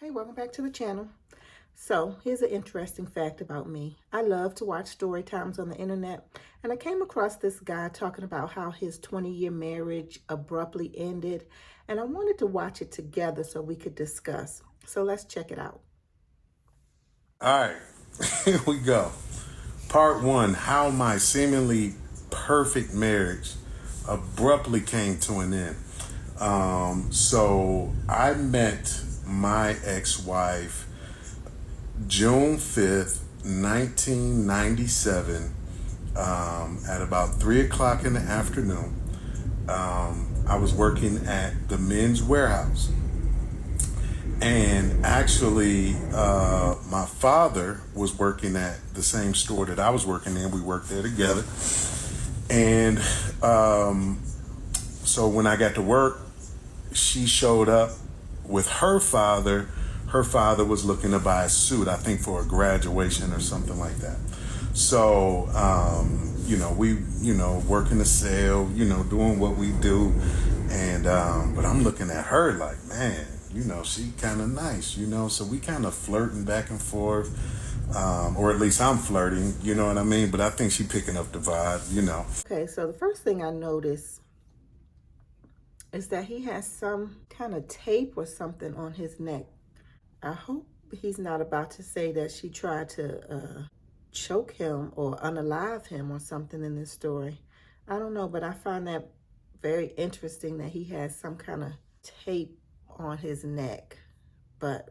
Hey, welcome back to the channel. So here's an interesting fact about me. I love to watch story times on the internet, and I came across this guy talking about how his 20-year marriage abruptly ended, and I wanted to watch it together so we could discuss. So let's check it out. All right, here we go. Part one, how my seemingly perfect marriage abruptly came to an end. So I met my ex-wife June 5th, 1997, at about 3 o'clock in the afternoon. I was working at the men's warehouse. And actually, my father was working at the same store that I was working in. We worked there together. And so when I got to work, she showed up with her father. Her father was looking to buy a suit, I think for a graduation or something like that. So, we, working the sale, doing what we do. And, but I'm looking at her like, man, she kind of nice, so we kind of flirting back and forth, or at least I'm flirting, you know what I mean? But I think she picking up the vibe. Okay, so the first thing I noticed is that he has some kind of tape or something on his neck. I hope he's not about to say that she tried to choke him or unalive him or something in this story. I don't know, but I find that very interesting that he has some kind of tape on his neck. But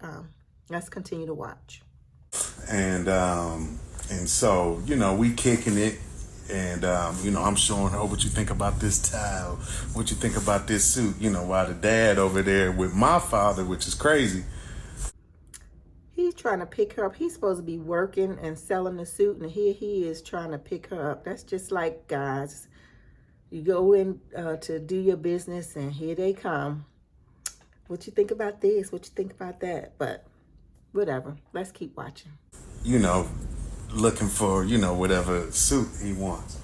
let's continue to watch. And so, we kicking it. And, I'm showing her what you think about this towel, what you think about this suit, while the dad over there with my father, which is crazy. He's trying to pick her up. He's supposed to be working and selling the suit, and here he is trying to pick her up. That's just like guys. You go in to do your business, and here they come. What you think about this? What you think about that? But whatever. Let's keep watching. Looking for, whatever suit he wants.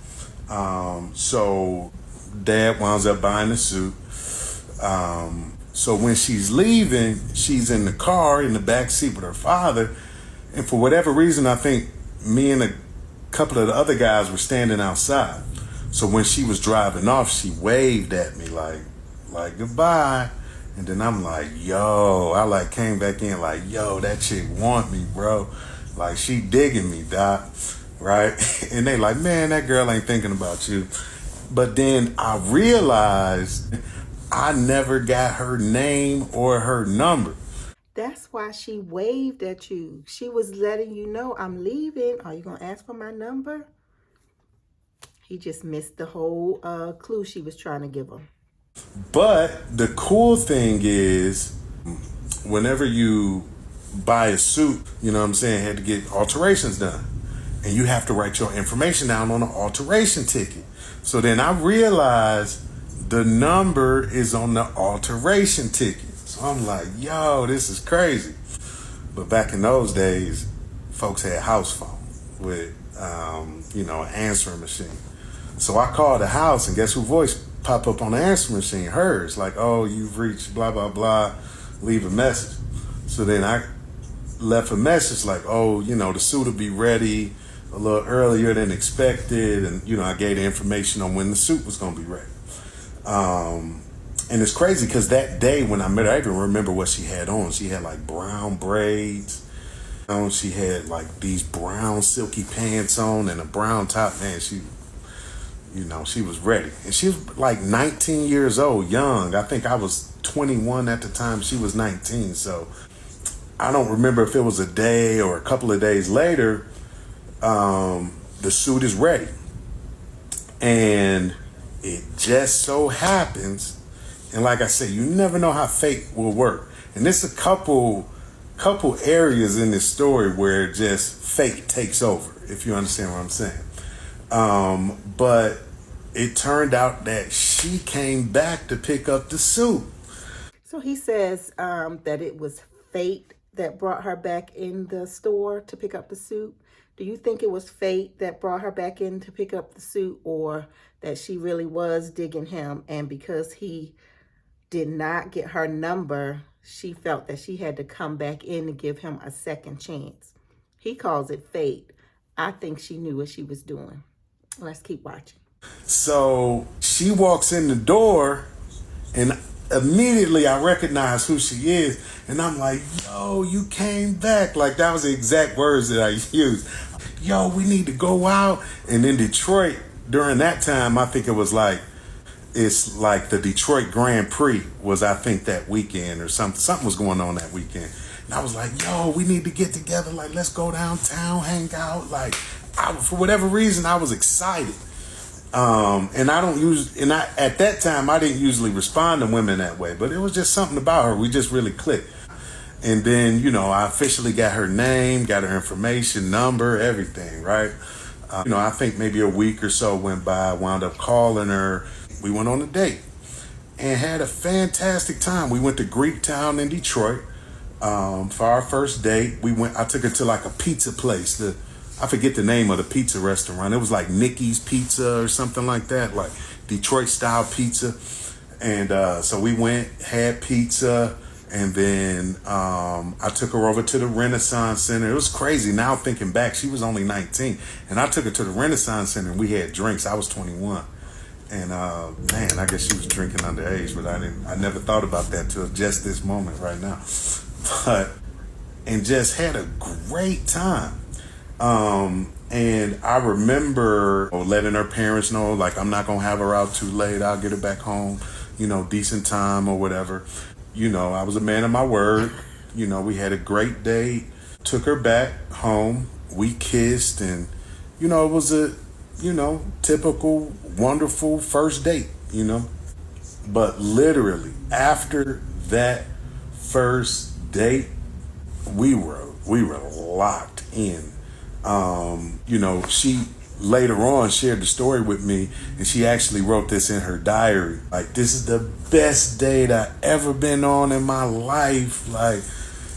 So dad winds up buying the suit. So when she's leaving, she's in the car in the back seat with her father. And for whatever reason, I think me and a couple of the other guys were standing outside. So when she was driving off, she waved at me like goodbye. And then I'm like, yo, I came back in like, yo, that chick want me, bro. Like she digging me, doc, right? And they like, man, that girl ain't thinking about you. But then I realized I never got her name or her number. That's why she waved at you. She was letting you know, I'm leaving. Are you going to ask for my number? He just missed the whole clue she was trying to give him. But the cool thing is, whenever you buy a suit, had to get alterations done. And you have to write your information down on an alteration ticket. So then I realized the number is on the alteration ticket. So I'm like, yo, this is crazy. But back in those days, folks had house phone with, an answering machine. So I called the house, and guess who voice pop up on the answering machine? Hers. Like, oh, you've reached blah, blah, blah. Leave a message. So then I left a message like, oh, the suit will be ready a little earlier than expected. And, I gave the information on when the suit was going to be ready. And it's crazy because that day when I met her, I even remember what she had on. She had like brown braids. She had like these brown silky pants on and a brown top. Man, she was ready. And she was like 19 years old, young. I think I was 21 at the time. She was 19. So I don't remember if it was a day or a couple of days later, the suit is ready. And it just so happens, and like I said, you never know how fate will work. And there's a couple areas in this story where just fate takes over, if you understand what I'm saying. But it turned out that she came back to pick up the suit. So he says that it was fate that brought her back in the store to pick up the suit. Do you think it was fate that brought her back in to pick up the suit, or that she really was digging him, and because he did not get her number, she felt that she had to come back in to give him a second chance. He calls it fate. I think she knew what she was doing. Let's keep watching. So she walks in the door, and immediately I recognize who she is. And I'm like, yo, you came back. Like, that was the exact words that I used. Yo, we need to go out. And in Detroit, during that time, I think it was like, it's like the Detroit Grand Prix was, I think, that weekend or something. Something was going on that weekend. And I was like, yo, we need to get together. Like, let's go downtown, hang out. Like, for whatever reason, I was excited. And I don't use, and I, at that time, I didn't usually respond to women that way, but it was just something about her. We just really clicked. And then, you know, I officially got her name, got her information, number, everything, right? You know, I think maybe a week or so went by, wound up calling her. We went on a date and had a fantastic time. We went to Greektown in Detroit for our first date. I took her to like a pizza place. I forget the name of the pizza restaurant. It was like Nikki's Pizza or something like that, like Detroit style pizza. And so we went, had pizza, and then I took her over to the Renaissance Center. It was crazy. Now thinking back, she was only 19. And I took her to the Renaissance Center and we had drinks. I was 21. And man, I guess she was drinking underage, but I never thought about that till just this moment right now. And just had a great time. And I remember letting her parents know, like, I'm not gonna have her out too late. I'll get her back home, you know, decent time or whatever. You know, I was a man of my word. You know, we had a great date, took her back home. We kissed, and, you know, it was a, you know, typical, wonderful first date, you know. But literally, after that first date, we were locked in. You know, she later on shared the story with me, and she actually wrote this in her diary. Like, this is the best date I ever been on in my life. Like,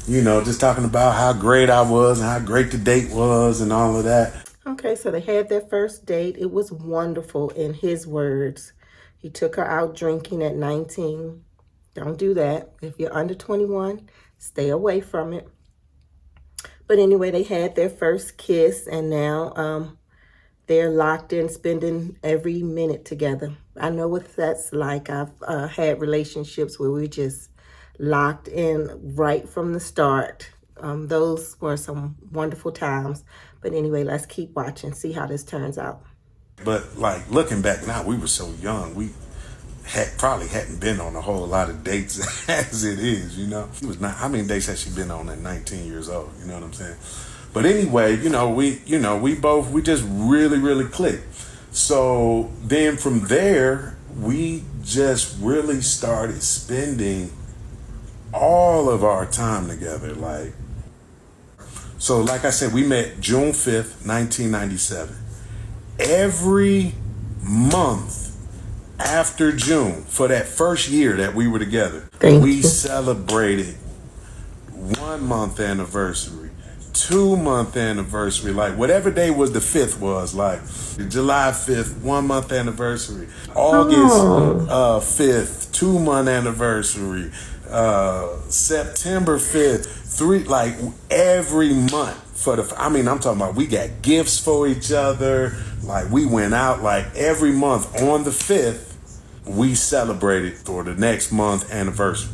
you know, just talking about how great I was and how great the date was and all of that. Okay, so they had their first date. It was wonderful, in his words. He took her out drinking at 19. Don't do that. If you're under 21, stay away from it. But anyway, they had their first kiss, and now they're locked in, spending every minute together. I know what that's like. I've had relationships where we're just locked in right from the start. Those were some wonderful times. But anyway, let's keep watching, see how this turns out. But like, looking back now, we were so young. We probably hadn't been on a whole lot of dates as it is, you know. She was not. How many dates has she been on at 19 years old? You know what I'm saying? But anyway, we just really clicked. So then from there, we just really started spending all of our time together. Like, so like I said, we met June 5th, 1997. Every month after June, for that first year that we were together, we celebrated 1 month anniversary, 2 month anniversary, like whatever day was the 5th was, like July 5th, 1 month anniversary, August 5th, 2 month anniversary, September 5th, like every month. I'm talking about, we got gifts for each other. Like, we went out, like every month on the 5th, we celebrated for the next month anniversary.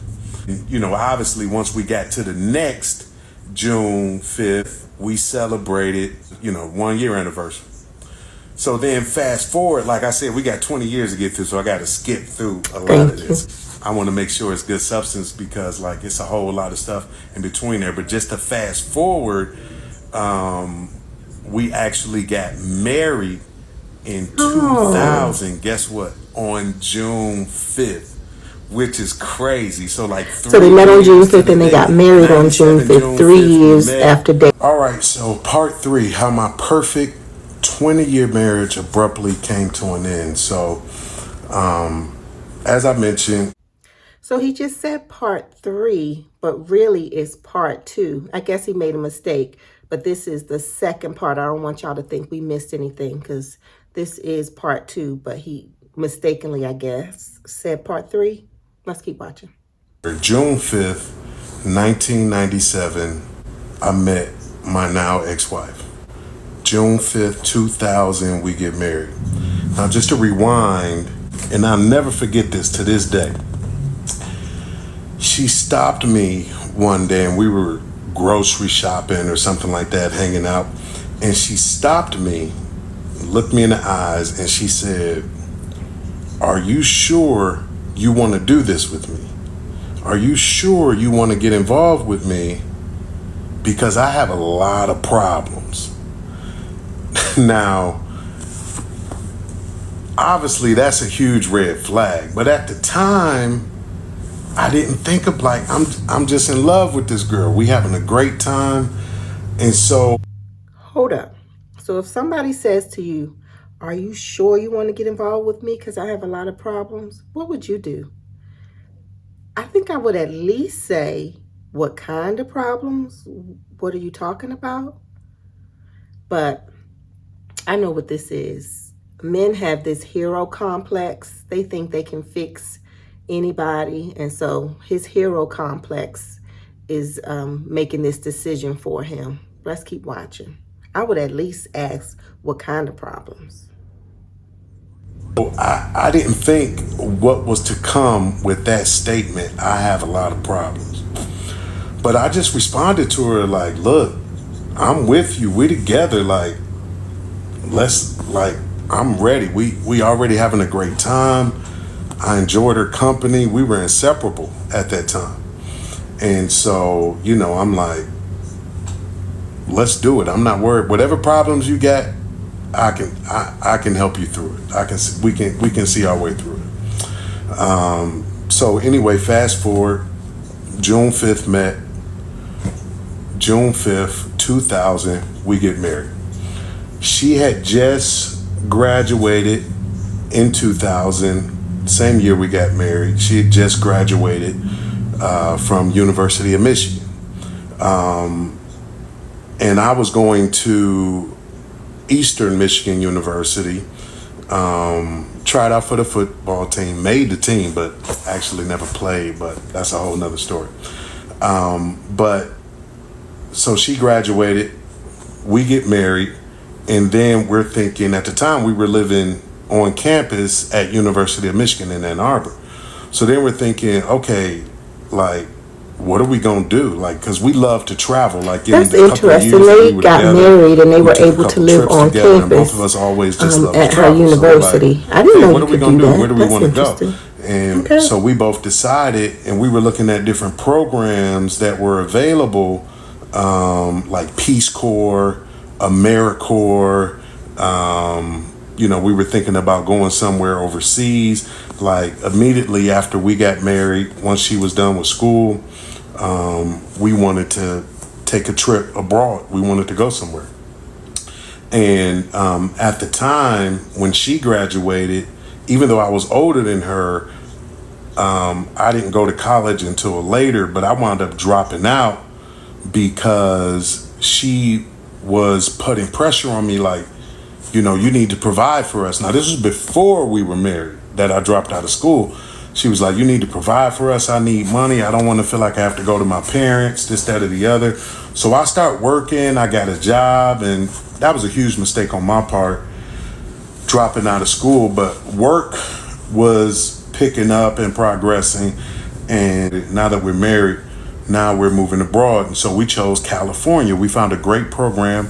You know, obviously, once we got to the next June 5th, we celebrated, 1 year anniversary. So then fast forward, like I said, we got 20 years to get through, so I got to skip through a lot of this. I want to make sure it's good substance because, like, it's a whole lot of stuff in between there. But just to fast forward, we actually got married in 2000. Guess what? On June 5th, which is crazy. So like, so they met on June 5th and they got married on June 5th, 3 years after that. All right, so part 3, how my perfect 20-year marriage abruptly came to an end. So, as I mentioned. So he just said part 3, but really it's part 2. I guess he made a mistake, but this is the second part. I don't want y'all to think we missed anything because this is part 2, but he mistakenly, I guess, said part 3. Let's keep watching. June 5th, 1997, I met my now ex-wife. June 5th, 2000, we get married. Now, just to rewind, and I'll never forget this to this day. She stopped me one day, and we were grocery shopping or something like that, hanging out. And she stopped me, looked me in the eyes, and she said, "Are you sure you want to do this with me? Are you sure you want to get involved with me? Because I have a lot of problems." Now, obviously that's a huge red flag, but at the time, I didn't think of like, I'm just in love with this girl. We having a great time. And so, hold up. So if somebody says to you, "Are you sure you want to get involved with me because I have a lot of problems?" What would you do? I think I would at least say, "What kind of problems? What are you talking about?" But I know what this is. Men have this hero complex. They think they can fix anybody. And so his hero complex is making this decision for him. Let's keep watching. I would at least ask, what kind of problems? I didn't think what was to come with that statement. I have a lot of problems. But I just responded to her like, "Look, I'm with you. We're together. Like, I'm ready. We already having a great time. I enjoyed her company. We were inseparable at that time." And so, I'm like, "Let's do it. I'm not worried. Whatever problems you got, I can help you through it. We can see our way through it." So anyway, fast forward, June 5th met, June 5th, 2000, we get married. She had just graduated in 2000, same year we got married. She had just graduated from University of Michigan. And I was going to Eastern Michigan University, tried out for the football team, made the team, but actually never played, but that's a whole nother story. But so she graduated, we get married, and then we're thinking, at the time we were living on campus at University of Michigan in Ann Arbor. So then we're thinking, okay, like, what are we gonna do? Like, cause we love to travel. Like, that's interesting. They got married and they were able to live on campus. Both of us always just love at to travel. her university. So like, I didn't know what you are we could gonna do do? that. Where do we That's want to go? interesting. And so we both decided, and we were looking at different programs that were available, like Peace Corps, AmeriCorps. We were thinking about going somewhere overseas. Like, immediately after we got married, once she was done with school, we wanted to take a trip abroad. We wanted to go somewhere. And at the time when she graduated, even though I was older than her, I didn't go to college until later, but I wound up dropping out because she was putting pressure on me, like, you need to provide for us. Now, this was before we were married that I dropped out of school. She was like, "You need to provide for us. I need money. I don't want to feel like I have to go to my parents, this, that, or the other." So I start working. I got a job, and that was a huge mistake on my part, dropping out of school. But work was picking up and progressing. And now that we're married, now we're moving abroad. And so we chose California. We found a great program,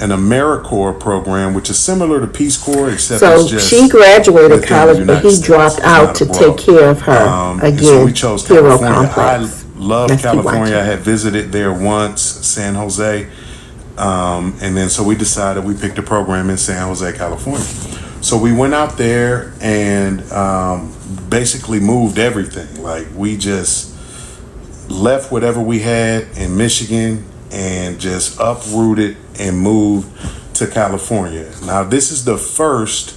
an AmeriCorps program, which is similar to Peace Corps, except so it's just she graduated college, but he dropped out to take care of her. Again, so we chose California. Complex. I love California. I had visited there once, San Jose, and then so we decided we picked a program in San Jose, California. So we went out there and basically moved everything. Like, we just left whatever we had in Michigan and just uprooted and moved to California. Now, this is the first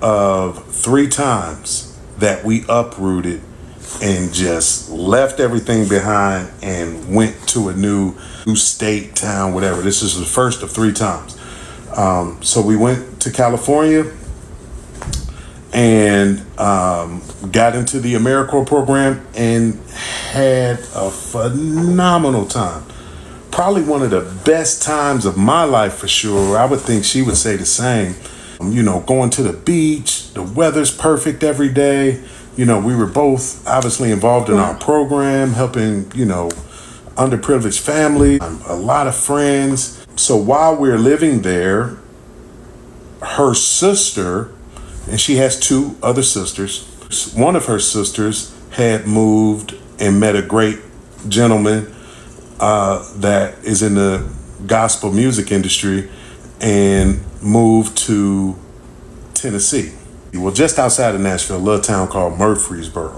of 3 times that we uprooted and just left everything behind and went to a new state, town, whatever. This is the first of 3 times. So we went to California, and got into the AmeriCorps program and had a phenomenal time. Probably one of the best times of my life for sure. I would think she would say the same. You know, going to the beach, the weather's perfect every day. You know, we were both obviously involved in our program, helping, you know, underprivileged family, a lot of friends. So while we're living there, her sister, and she has two other sisters, one of her sisters had moved and met a great gentleman that is in the gospel music industry and moved to Tennessee. Well, just outside of Nashville, a little town called Murfreesboro.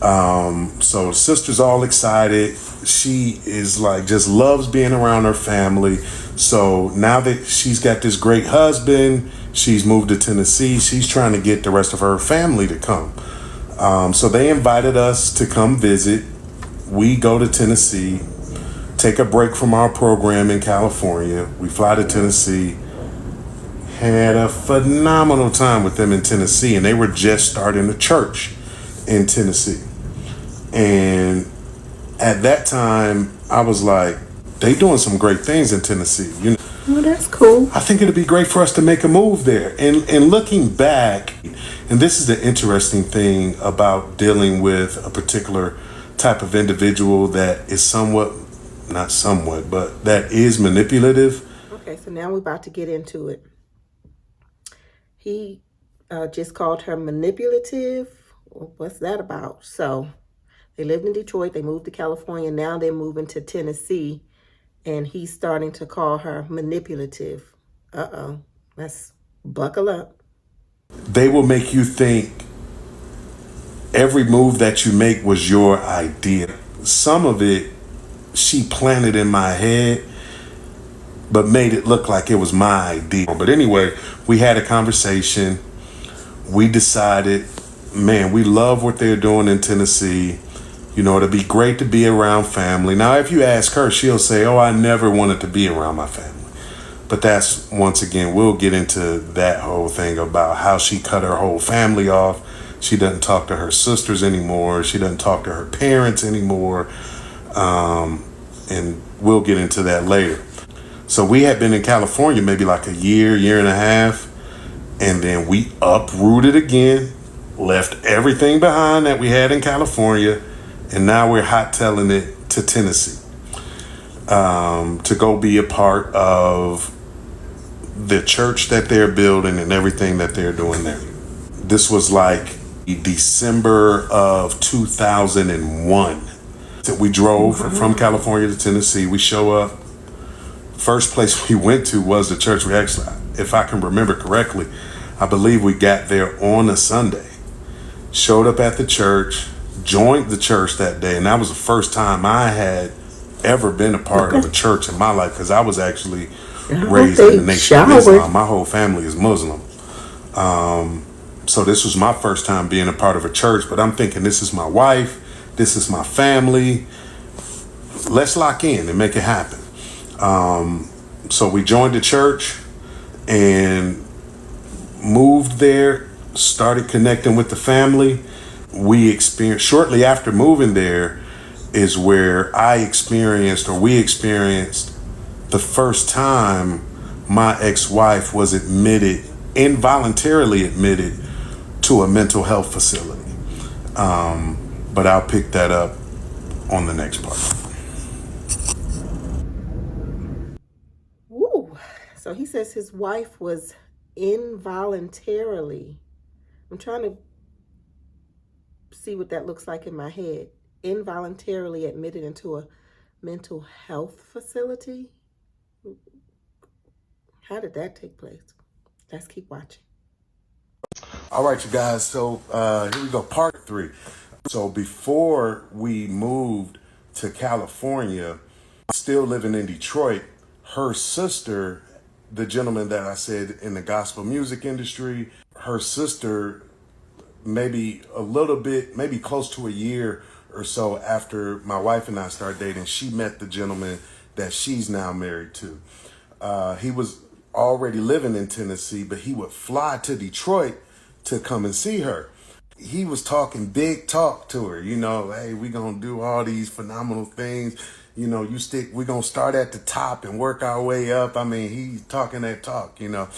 So the sister's all excited. She is like, just loves being around her family. So now that she's got this great husband, she's moved to Tennessee. She's trying to get the rest of her family to come. So they invited us to come visit. We go to Tennessee, take a break from our program in California. We fly to Tennessee. Had a phenomenal time with them in Tennessee, and they were just starting a church in Tennessee. And at that time, I was like, they doing some great things in Tennessee. You know, Well, that's cool. I think it'd be great for us to make a move there. And looking back, and this is the interesting thing about dealing with a particular type of individual that is not somewhat, but that is manipulative. Okay, so now we're about to get into it. He just called her manipulative. What's that about? So they lived in Detroit. They moved to California. Now they're moving to Tennessee. And he's starting to call her manipulative. Uh-oh. Let's buckle up. They will make you think every move that you make was your idea. Some of it she planted in my head, but made it look like it was my idea. But anyway, we had a conversation. We decided, man, we love what they're doing in Tennessee. You know, it'd be great to be around family. Now, if you ask her, she'll say, oh, I never wanted to be around my family. But that's, once again, we'll get into that whole thing about how she cut her whole family off. She doesn't talk to her sisters anymore. She doesn't talk to her parents anymore. And we'll get into that later. So we had been in California maybe like a year and a half. And then we uprooted again, left everything behind that we had in California. And now we're hot-tailing it to Tennessee to go be a part of the church that they're building and everything that they're doing there. This was like December of 2001. So we drove from California to Tennessee. We show up. First place we went to was the church. We actually, if I can remember correctly, I believe we got there on a Sunday. Showed up at the church. Joined the church that day, and that was the first time I had ever been a part of a church in my life, because I was actually raised in the Nation of Islam. My whole family is Muslim. So this was my first time being a part of a church, but I'm thinking, this is my wife, this is my family. Let's lock in and make it happen. So we joined the church and moved there, started connecting with the family. We experienced, shortly after moving there is where we experienced the first time my ex-wife was involuntarily admitted to a mental health facility. But I'll pick that up on the next part. Woo. So he says his wife was involuntarily. I'm trying to see what that looks like in my head. Involuntarily admitted into a mental health facility. How did that take place? Let's keep watching. All right, you guys. So here we go, part 3. So before we moved to California, still living in Detroit, her sister, the gentleman that I said in the gospel music industry, her sister, maybe a little bit, maybe close to a year or so after my wife and I started dating, she met the gentleman that she's now married to. He was already living in Tennessee, but he would fly to Detroit to come and see her. He was talking big talk to her, you know, hey, we gonna do all these phenomenal things. You know, we're gonna start at the top and work our way up. I mean, he's talking that talk, you know.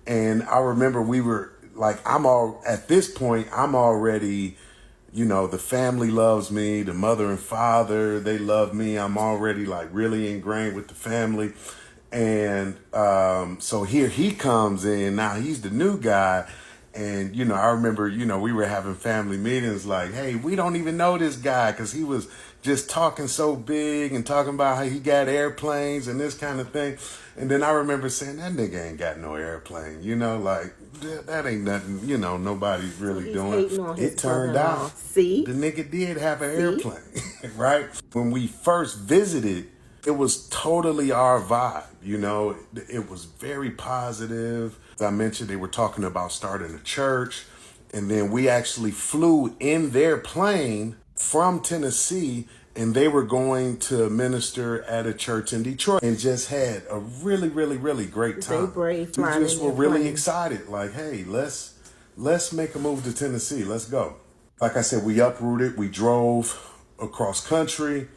And I remember we were like, at this point, I'm already, you know, the family loves me, the mother and father, they love me. I'm already like really ingrained with the family. And so here he comes in, now he's the new guy. And, you know, I remember, you know, we were having family meetings like, hey, we don't even know this guy because he was just talking so big and talking about how he got airplanes and this kind of thing. And then I remember saying, that nigga ain't got no airplane, you know, like that ain't nothing, you know, nobody's really doing. It turned out the nigga did have an airplane, right? When we first visited, it was totally our vibe, you know, it was very positive. As I mentioned, they were talking about starting a church. And then we actually flew in their plane from Tennessee, and they were going to minister at a church in Detroit and just had a really, really, really great time. We just were really excited. Like, hey, let's make a move to Tennessee. Let's go. Like I said, we uprooted. We drove across country.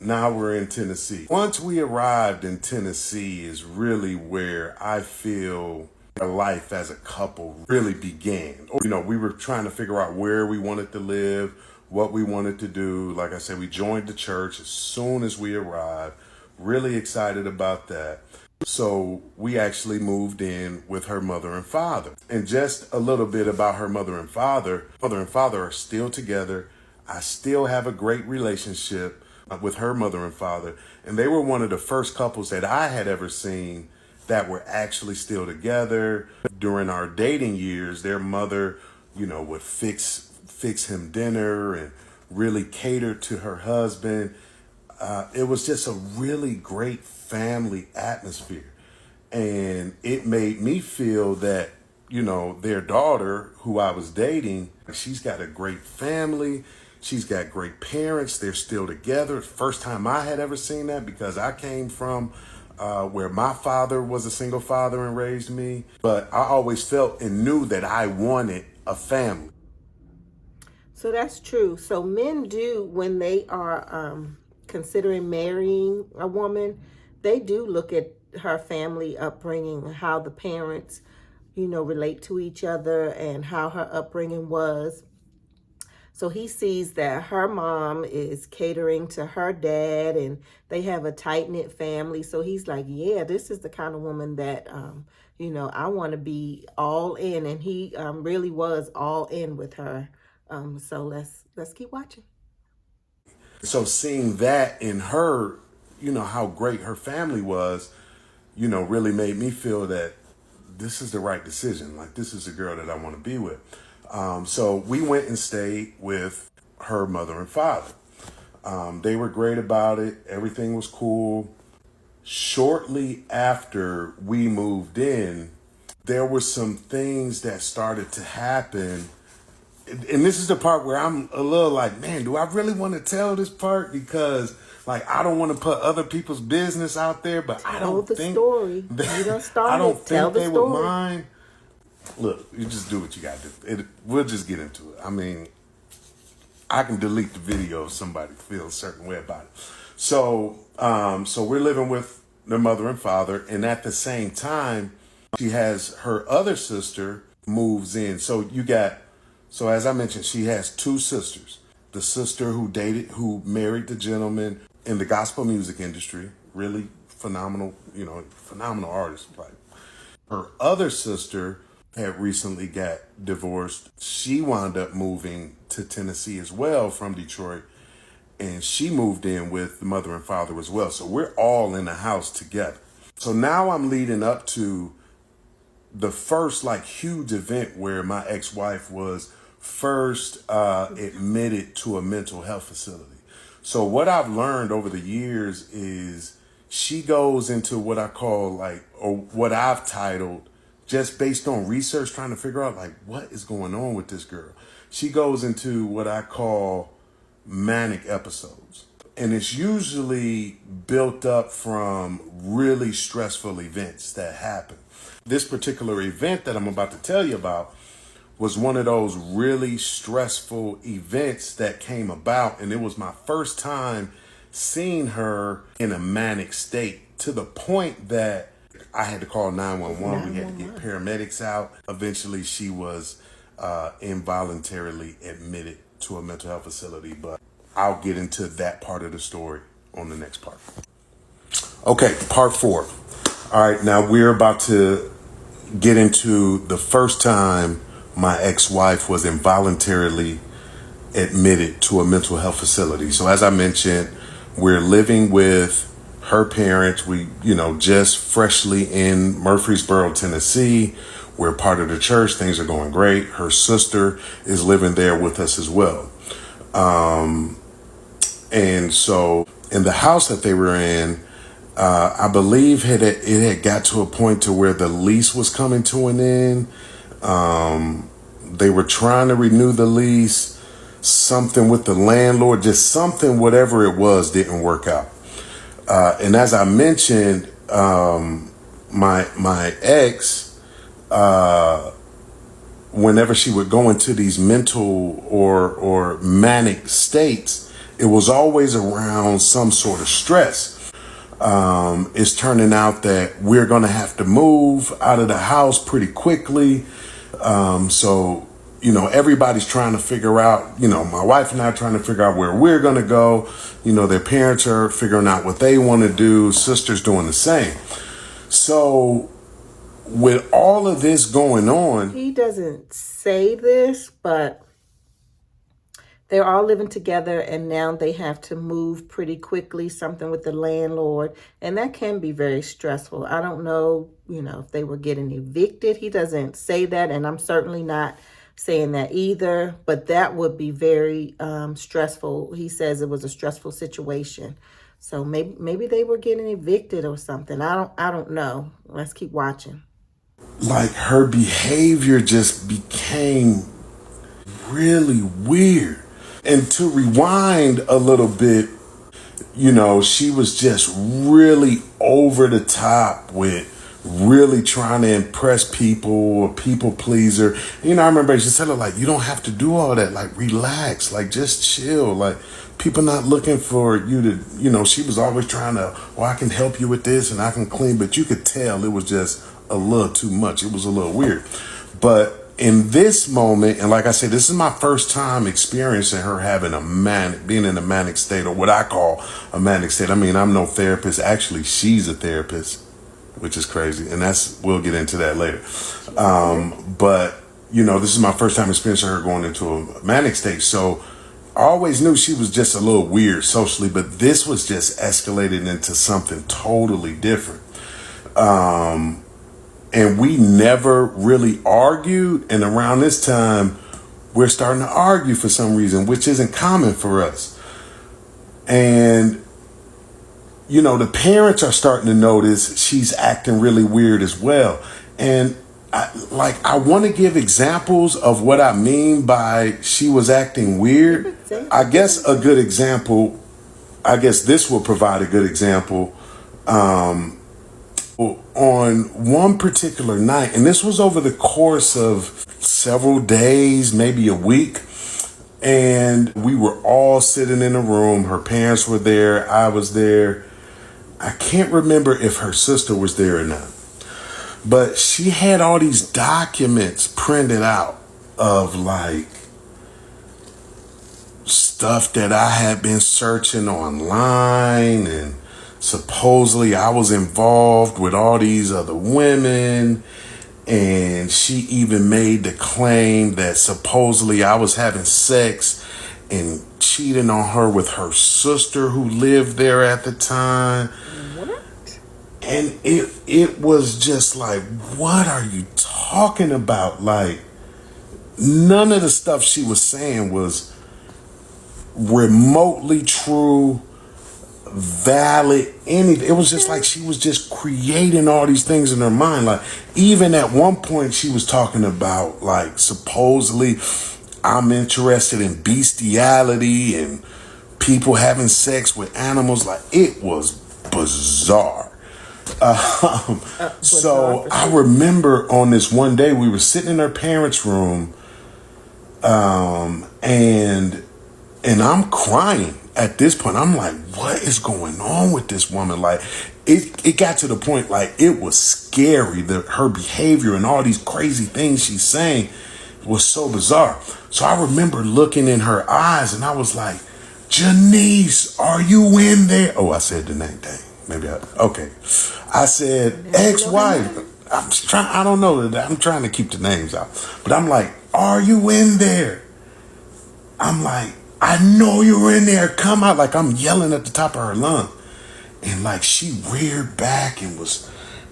Now we're in Tennessee. Once we arrived in Tennessee is really where I feel our life as a couple really began. You know, we were trying to figure out where we wanted to live, what we wanted to do. Like I said, we joined the church as soon as we arrived. Really excited about that. So we actually moved in with her mother and father. And just a little bit about her mother and father. Mother and father are still together. I still have a great relationship with her mother and father. And they were one of the first couples that I had ever seen that were actually still together. During our dating years, their mother, you know, would fix him dinner and really cater to her husband. It was just a really great family atmosphere. And it made me feel that, you know, their daughter, who I was dating, she's got a great family. She's got great parents. They're still together. First time I had ever seen that, because I came from where my father was a single father and raised me. But I always felt and knew that I wanted a family. So that's true. So men do, when they are considering marrying a woman, they do look at her family upbringing, how the parents, you know, relate to each other and how her upbringing was. So he sees that her mom is catering to her dad and they have a tight-knit family. So he's like, yeah, this is the kind of woman that, you know, I want to be all in. And he really was all in with her. So let's keep watching. So seeing that in her, you know, how great her family was, you know, really made me feel that this is the right decision. Like, this is the girl that I want to be with. So we went and stayed with her mother and father. They were great about it. Everything was cool. Shortly after we moved in, there were some things that started to happen. And this is the part where I'm a little like, man, do I really want to tell this part? Because, like, I don't want to put other people's business out there, but I don't think story. You don't start I don't think they would story. mind. Look, you just do what you got to do. We'll just get into it. I mean, I can delete the video if somebody feels a certain way about it. So we're living with their mother and father, and at the same time, she has her other sister moves in. So as I mentioned, she has two sisters. The sister who married the gentleman in the gospel music industry, really phenomenal, phenomenal artist. Like, her other sister had recently got divorced. She wound up moving to Tennessee as well from Detroit, and she moved in with the mother and father as well. So we're all in the house together. So now I'm leading up to the first huge event where my ex-wife was first admitted to a mental health facility. So what I've learned over the years is she goes into what I call or what I've titled, just based on research, trying to figure out what is going on with this girl. She goes into what I call manic episodes. And it's usually built up from really stressful events that happen. This particular event that I'm about to tell you about was one of those really stressful events that came about. And it was my first time seeing her in a manic state, to the point that I had to call 911. We had to get paramedics out. Eventually, she was involuntarily admitted to a mental health facility. But I'll get into that part of the story on the next part. Okay, part 4. All right, now we're about to get into the first time my ex-wife was involuntarily admitted to a mental health facility. So as I mentioned, we're living with her parents. We, just freshly in Murfreesboro, Tennessee. We're part of the church. Things are going great. Her sister is living there with us as well. And so in the house that they were in, I believe it had got to a point to where the lease was coming to an end. They were trying to renew the lease. Something with the landlord, just something, whatever it was, didn't work out. And as I mentioned, my ex, whenever she would go into these mental or manic states, it was always around some sort of stress. It's turning out that we're going to have to move out of the house pretty quickly. So everybody's trying to figure out, my wife and I are trying to figure out where we're going to go. Their parents are figuring out what they want to do. Sister's doing the same. So with all of this going on, he doesn't say this, but they're all living together, and now they have to move pretty quickly, something with the landlord. And that can be very stressful. I don't know, if they were getting evicted. He doesn't say that, and I'm certainly not saying that either. But that would be very stressful. He says it was a stressful situation. So maybe they were getting evicted or something. I don't know. Let's keep watching. Like, her behavior just became really weird. And to rewind a little bit, she was just really over the top with really trying to impress people, a people pleaser. I remember I just tell her, like, you don't have to do all that. Like, relax, like, just chill. Like, people not looking for you to, she was always trying to, I can help you with this and I can clean. But you could tell it was just a little too much. It was a little weird. But in this moment, and like I said, this is my first time experiencing her having being in a manic state, or what I call a manic state. I mean, I'm no therapist. Actually, she's a therapist, which is crazy. And we'll get into that later. But, this is my first time experiencing her going into a manic state. So I always knew she was just a little weird socially, but this was just escalated into something totally different. And we never really argued. And around this time, we're starting to argue for some reason, which isn't common for us. And, the parents are starting to notice she's acting really weird as well. And I want to give examples of what I mean by she was acting weird. I guess this will provide a good example. On one particular night, and this was over the course of several days, maybe a week, and we were all sitting in a room. Her parents were there. I was there. I can't remember if her sister was there or not, but she had all these documents printed out of like stuff that I had been searching online, and supposedly I was involved with all these other women. And she even made the claim that supposedly I was having sex and cheating on her with her sister who lived there at the time. What? And it was just like, what are you talking about? Like, none of the stuff she was saying was remotely true, valid, anything. It was just like she was just creating all these things in her mind. Like, even at one point she was talking about, like, supposedly I'm interested in bestiality and people having sex with animals. Like, it was bizarre. So I remember on this one day we were sitting in her parents' room, And I'm crying at this point. I'm like, what is going on with this woman? Like, it got to the point, like, it was scary. Her behavior and all these crazy things she's saying was so bizarre. So I remember looking in her eyes and I was like, Janice, are you in there? Oh, I said the name. Dang. Maybe okay. I said, ex-wife. I don't know. I'm trying to keep the names out. But I'm like, are you in there? I'm like, I know you're in there. Come out. Like, I'm yelling at the top of her lungs. And like, she reared back and was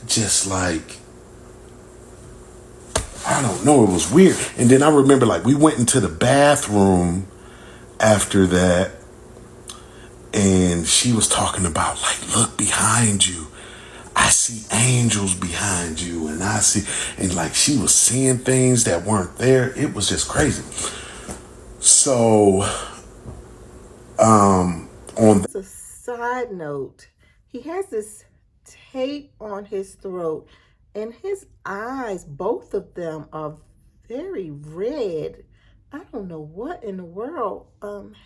just like, I don't know. It was weird. And then I remember, like, we went into the bathroom after that. And she was talking about, like, look behind you. I see angels behind you. And like, she was seeing things that weren't there. It was just crazy. So, As a side note, he has this tape on his throat, and his eyes, both of them, are very red. I don't know what in the world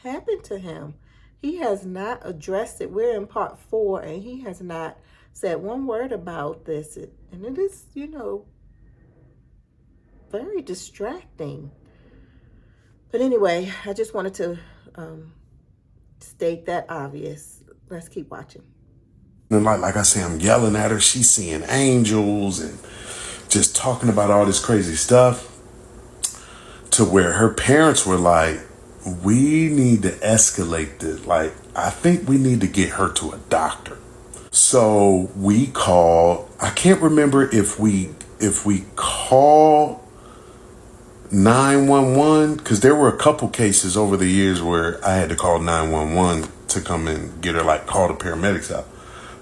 happened to him. He has not addressed it. We're in part 4, and he has not said one word about this. And it is, very distracting. But anyway, I just wanted to state that obvious. Let's keep watching. And like I say, I'm yelling at her. She's seeing angels and just talking about all this crazy stuff, to where her parents were like, we need to escalate this. Like, I think we need to get her to a doctor. So we called, I can't remember if we called 911, because there were a couple cases over the years where I had to call 911 to come and get her, like, call the paramedics out.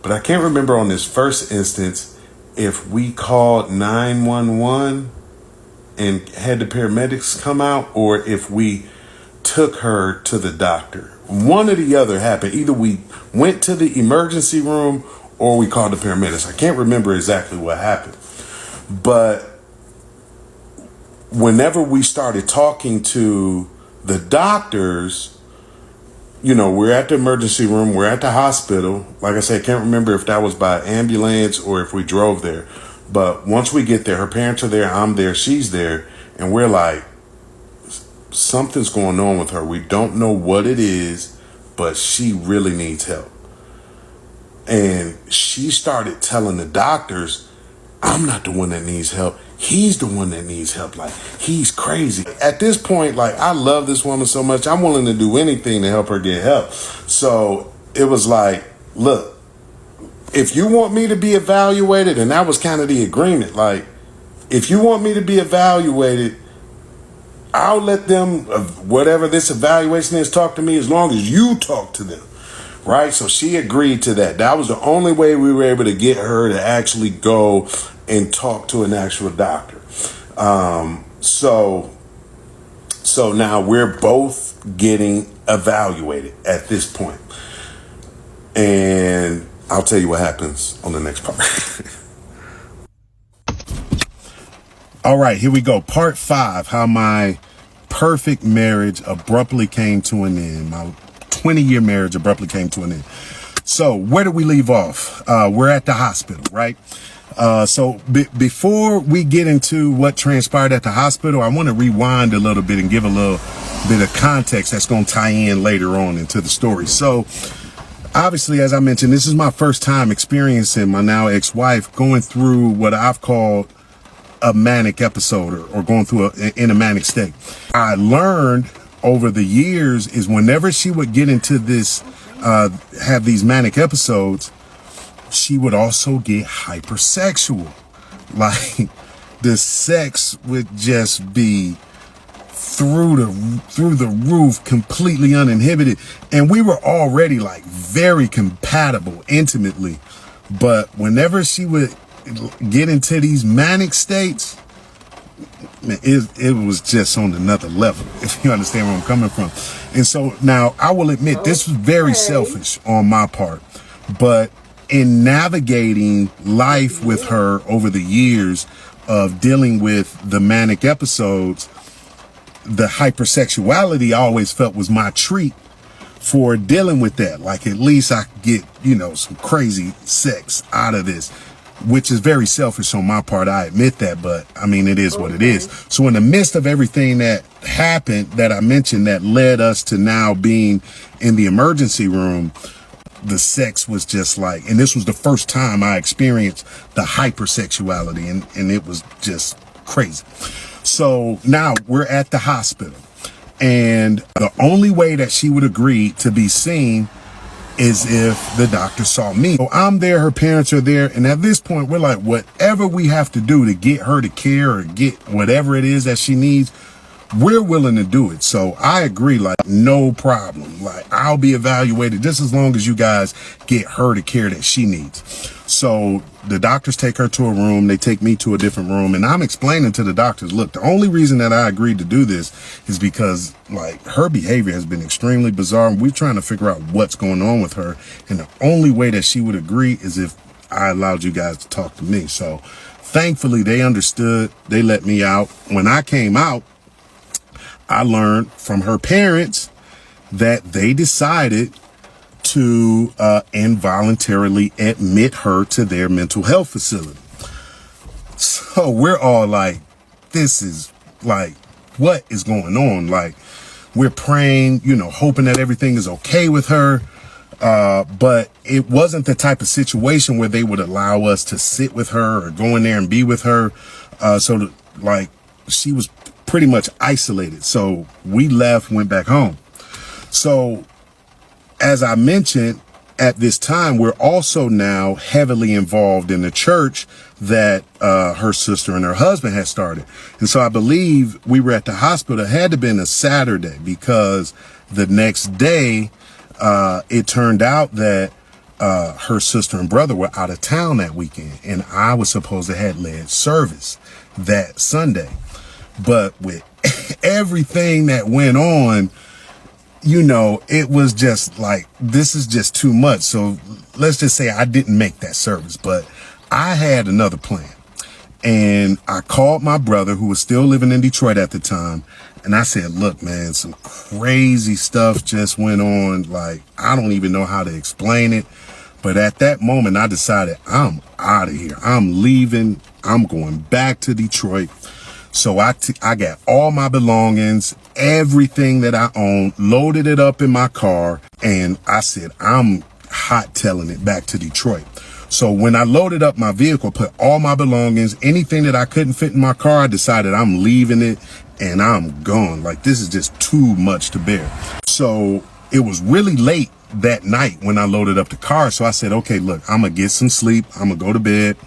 But I can't remember on this first instance if we called 911 and had the paramedics come out, or if we took her to the doctor. One or the other happened. Either we went to the emergency room or we called the paramedics. I can't remember exactly what happened. But whenever we started talking to the doctors, we're at the emergency room, we're at the hospital. Like I said, I can't remember if that was by ambulance or if we drove there. But once we get there, her parents are there, I'm there, she's there, and we're like, something's going on with her. We don't know what it is, but she really needs help. And she started telling the doctors, I'm not the one that needs help. He's the one that needs help. Like, he's crazy. At this point, like, I love this woman so much, I'm willing to do anything to help her get help. So it was like, look, if you want me to be evaluated, and that was kind of the agreement, like, if you want me to be evaluated, I'll let them, whatever this evaluation is, talk to me as long as you talk to them. Right? So she agreed to that. That was the only way we were able to get her to actually go and talk to an actual doctor. So now we're both getting evaluated at this point. And I'll tell you what happens on the next part. All right, here we go. Part 5, how my perfect marriage abruptly came to an end. My 20-year marriage abruptly came to an end. So where did we leave off? We're at the hospital, right? So before we get into what transpired at the hospital, I want to rewind a little bit and give a little bit of context that's going to tie in later on into the story. So obviously, as I mentioned, this is my first time experiencing my now ex-wife going through what I've called a manic episode, or going through in a manic state. I learned over the years is whenever she would get into this, have these manic episodes, she would also get hypersexual. Like, the sex would just be through the roof, completely uninhibited. And we were already, like, very compatible intimately. But whenever she would get into these manic states, it was just on another level, if you understand where I'm coming from. And so now I will admit, this was very selfish on my part, but in navigating life with her over the years of dealing with the manic episodes, the hypersexuality I always felt was my treat for dealing with that. Like, at least I could get, some crazy sex out of this, which is very selfish on my part. I admit that, but I mean, it is what it is. So in the midst of everything that happened that I mentioned that led us to now being in the emergency room, the sex was just like, and this was the first time I experienced the hypersexuality, and it was just crazy. So now we're at the hospital, and the only way that she would agree to be seen is if the doctor saw me. So I'm there, her parents are there, and at this point we're like, whatever we have to do to get her to care or get whatever it is that she needs, we're willing to do it. So I agree, like, no problem. Like, I'll be evaluated just as long as you guys get her the care that she needs. So the doctors take her to a room, they take me to a different room, and I'm explaining to the doctors, look, the only reason that I agreed to do this is because, like, her behavior has been extremely bizarre, and we're trying to figure out what's going on with her, and the only way that she would agree is if I allowed you guys to talk to me. So thankfully they understood, they let me out. When I came out, I learned from her parents that they decided to involuntarily admit her to their mental health facility. So we're all like, this is like, what is going on? Like, we're praying, hoping that everything is okay with her. But it wasn't the type of situation where they would allow us to sit with her or go in there and be with her. She was pretty much isolated. So we left, went back home. So as I mentioned, at this time, we're also now heavily involved in the church that her sister and her husband had started. And so I believe we were at the hospital. It had to have been a Saturday, because the next day, it turned out that her sister and brother were out of town that weekend, and I was supposed to have led service that Sunday. But with everything that went on, it was just like, this is just too much. So let's just say I didn't make that service, but I had another plan. And I called my brother, who was still living in Detroit at the time. And I said, look, man, some crazy stuff just went on. Like, I don't even know how to explain it. But at that moment, I decided, I'm out of here. I'm leaving. I'm going back to Detroit. So I got all my belongings, everything that I owned, loaded it up in my car, and I said, I'm hot tailing it back to Detroit. So when I loaded up my vehicle, put all my belongings, anything that I couldn't fit in my car, I decided I'm leaving it and I'm gone. Like, this is just too much to bear. So it was really late that night when I loaded up the car. So I said, okay, look, I'm going to get some sleep. I'm going to go to bed.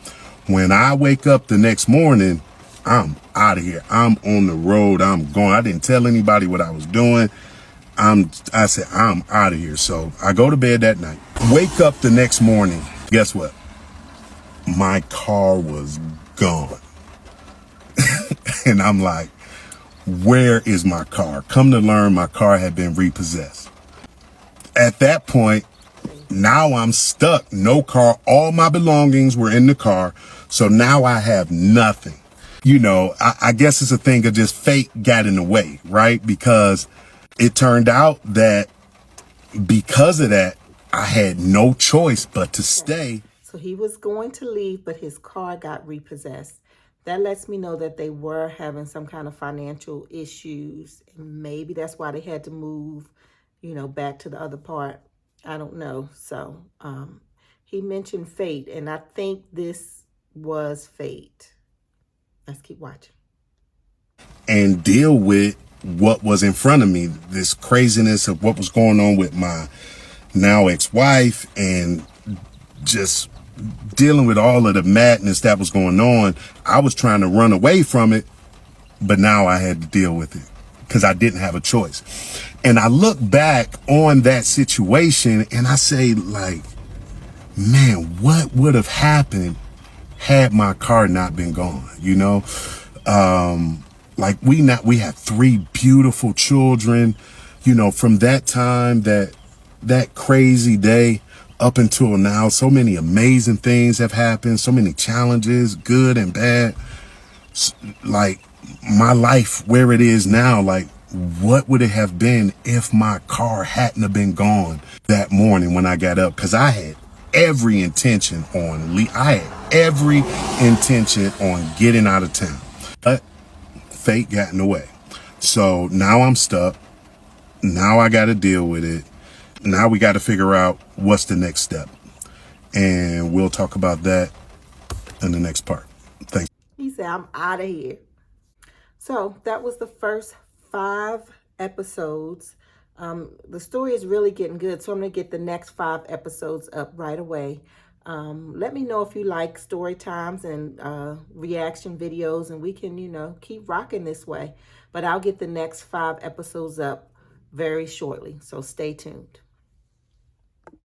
When I wake up the next morning, I'm out of here. I'm on the road. I'm going. I didn't tell anybody what I was doing. I said, I'm out of here. So I go to bed that night, wake up the next morning. Guess what? My car was gone. And I'm like, where is my car? Come to learn, my car had been repossessed. At that point, now I'm stuck. No car. All my belongings were in the car. So now I have nothing. I guess it's a thing of just fate got in the way, right? Because it turned out that because of that, I had no choice but to stay. So he was going to leave, but his car got repossessed. That lets me know that they were having some kind of financial issues. And maybe that's why they had to move, back to the other part. I don't know. So he mentioned fate, and I think this was fate. Let's keep watching. And deal with what was in front of me, this craziness of what was going on with my now ex-wife, and just dealing with all of the madness that was going on. I was trying to run away from it, but now I had to deal with it because I didn't have a choice. And I look back on that situation and I say, like, man, what would have happened had my car not been gone? We had 3 beautiful children, from that time, that crazy day up until now. So many amazing things have happened, so many challenges, good and bad. Like, my life where it is now, like, what would it have been if my car hadn't have been gone that morning when I got up? Because I had every intention on getting out of town, but fate got in the way. So now I'm stuck. Now I got to deal with it. Now we got to figure out what's the next step, and we'll talk about that in the next part. Thanks. He said, I'm out of here. So that was the first 5 episodes. The story is really getting good, so I'm going to get the next 5 episodes up right away. Let me know if you like story times and reaction videos, and we can, keep rocking this way. But I'll get the next 5 episodes up very shortly, so stay tuned.